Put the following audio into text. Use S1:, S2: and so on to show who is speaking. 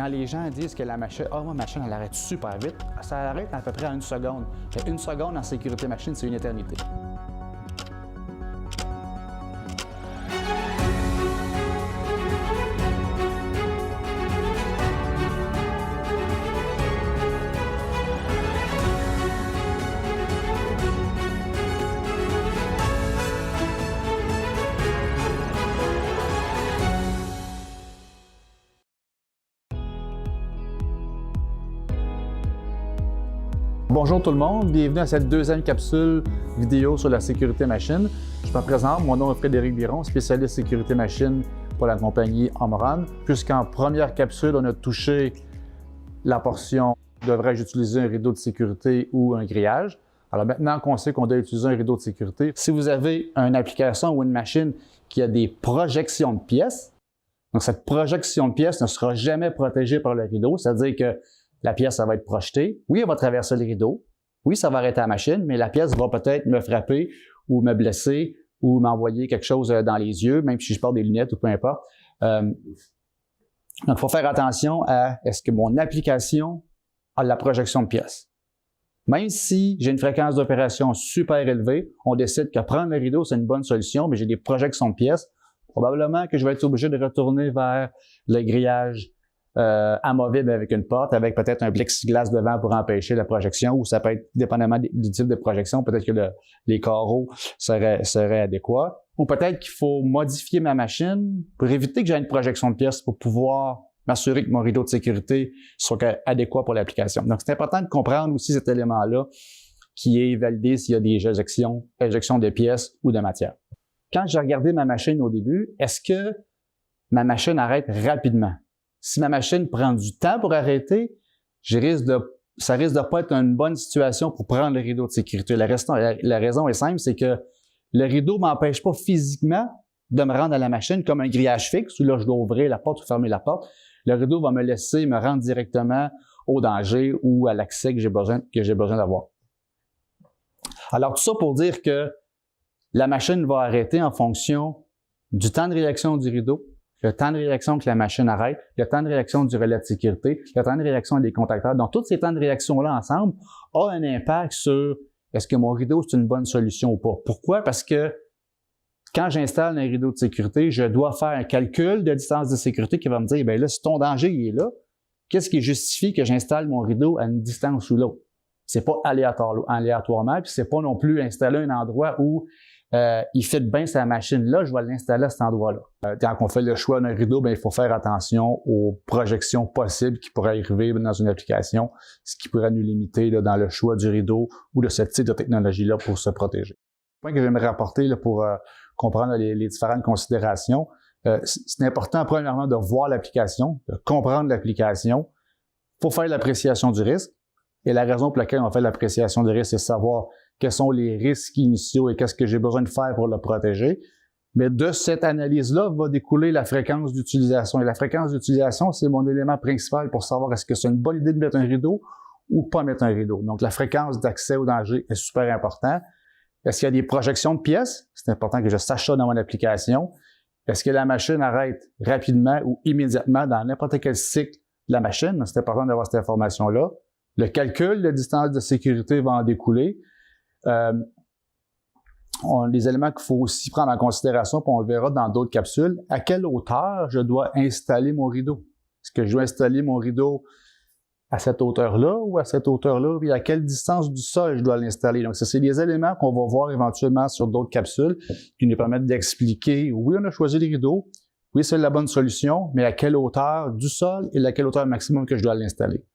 S1: Quand les gens disent que la machine, ma machine, elle arrête super vite, ça arrête à peu près à 1 seconde. Une seconde en sécurité machine, c'est une éternité. Bonjour tout le monde, bienvenue à cette deuxième capsule vidéo sur la sécurité machine. Je me présente, mon nom est Frédéric Biron, spécialiste sécurité machine pour la compagnie Omron. Puisqu'en première capsule, on a touché la portion devrais-je utiliser un rideau de sécurité ou un grillage. Alors maintenant qu'on sait qu'on doit utiliser un rideau de sécurité, si vous avez une application ou une machine qui a des projections de pièces, donc cette projection de pièces ne sera jamais protégée par le rideau, c'est-à-dire que la pièce, ça va être projetée. Oui, elle va traverser le rideau. Oui, ça va arrêter la machine, mais la pièce va peut-être me frapper ou me blesser ou m'envoyer quelque chose dans les yeux, même si je porte des lunettes ou peu importe. Donc, il faut faire attention à est-ce que mon application a la projection de pièces. Même si j'ai une fréquence d'opération super élevée, on décide que prendre le rideau, c'est une bonne solution, mais j'ai des projections de pièces, probablement que je vais être obligé de retourner vers le grillage amovible avec une porte, avec peut-être un plexiglas devant pour empêcher la projection, ou ça peut être, dépendamment du type de projection, peut-être que les carreaux seraient adéquats. Ou peut-être qu'il faut modifier ma machine pour éviter que j'ai une projection de pièces pour pouvoir m'assurer que mon rideau de sécurité soit adéquat pour l'application. Donc, c'est important de comprendre aussi cet élément-là qui est validé s'il y a des éjections de pièces ou de matière. Quand j'ai regardé ma machine au début, est-ce que ma machine arrête rapidement? Si ma machine prend du temps pour arrêter, ça risque de pas être une bonne situation pour prendre le rideau de sécurité. La raison est simple, c'est que le rideau ne m'empêche pas physiquement de me rendre à la machine comme un grillage fixe où là, je dois ouvrir la porte ou fermer la porte. Le rideau va me laisser me rendre directement au danger ou à l'accès que j'ai besoin d'avoir. Alors, tout ça pour dire que la machine va arrêter en fonction du temps de réaction du rideau, le temps de réaction que la machine arrête, le temps de réaction du relais de sécurité, le temps de réaction des contacteurs. Donc, tous ces temps de réaction-là ensemble ont un impact sur est-ce que mon rideau, c'est une bonne solution ou pas. Pourquoi? Parce que quand j'installe un rideau de sécurité, je dois faire un calcul de distance de sécurité qui va me dire, bien là, si ton danger il est là, qu'est-ce qui justifie que j'installe mon rideau à une distance ou l'autre? C'est pas aléatoirement, puis c'est pas non plus installer un endroit où il fit bien sa machine-là, je vais l'installer à cet endroit-là. Quand on fait le choix d'un rideau, bien, il faut faire attention aux projections possibles qui pourraient arriver dans une application, ce qui pourrait nous limiter là, dans le choix du rideau ou de ce type de technologie-là pour se protéger. Le point que j'aimerais rapporter là, pour comprendre les différentes considérations, c'est important premièrement de voir l'application, de comprendre l'application pour faire l'appréciation du risque. Et la raison pour laquelle on fait l'appréciation du risque, c'est savoir quels sont les risques initiaux et qu'est-ce que j'ai besoin de faire pour le protéger. Mais de cette analyse-là va découler la fréquence d'utilisation. Et la fréquence d'utilisation, c'est mon élément principal pour savoir est-ce que c'est une bonne idée de mettre un rideau ou pas mettre un rideau. Donc, la fréquence d'accès au danger est super importante. Est-ce qu'il y a des projections de pièces? C'est important que je sache ça dans mon application. Est-ce que la machine arrête rapidement ou immédiatement dans n'importe quel cycle de la machine? C'est important d'avoir cette information-là. Le calcul de distance de sécurité va en découler. Les éléments qu'il faut aussi prendre en considération, puis on le verra dans d'autres capsules, à quelle hauteur je dois installer mon rideau? Est-ce que je dois installer mon rideau à cette hauteur-là ou à cette hauteur-là? Puis à quelle distance du sol je dois l'installer? Donc, ça, c'est des éléments qu'on va voir éventuellement sur d'autres capsules qui nous permettent d'expliquer, oui, on a choisi les rideaux, oui, c'est la bonne solution, mais à quelle hauteur du sol et à quelle hauteur maximum que je dois l'installer.